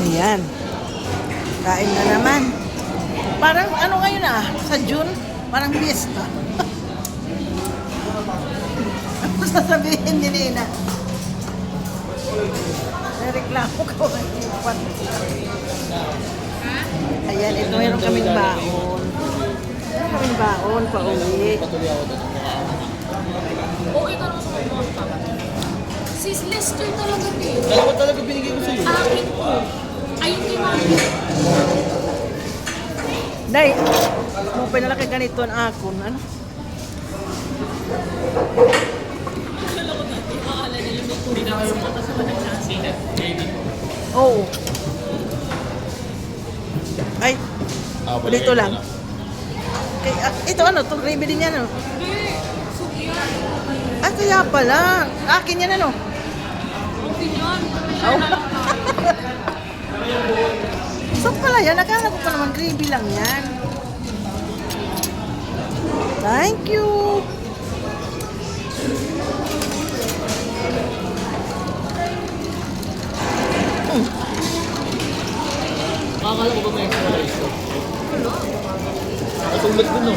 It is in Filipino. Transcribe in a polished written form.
Ayan. Kain na naman. Parang ano ngayon sa June, parang fiesta. Ano sasabihin ni Nina? Nareklamo ko. Ayan, ito meron kaming baon. Meron kaming baon pa uwi. Okay ka lang sa kumonta. Sis Lester talaga din. Dalawa talaga binigay ko sa'yo. Akin po. Ayun kay Mami. Day, mo pinalaki ganito ang akon. Ano? Hindi na kayo makasama ng chance. Oo. Ay, dito lang. Okay, ito ano, itong gravy din yan ano? Hindi. Suki yan. Ah, kaya pala. Akin yan ano? Okay yan. Oh. So pala yan, nakala ko pa naman gravy lang yan. Thank you. Akala ko ba may extra rice ko? Katulad ko no.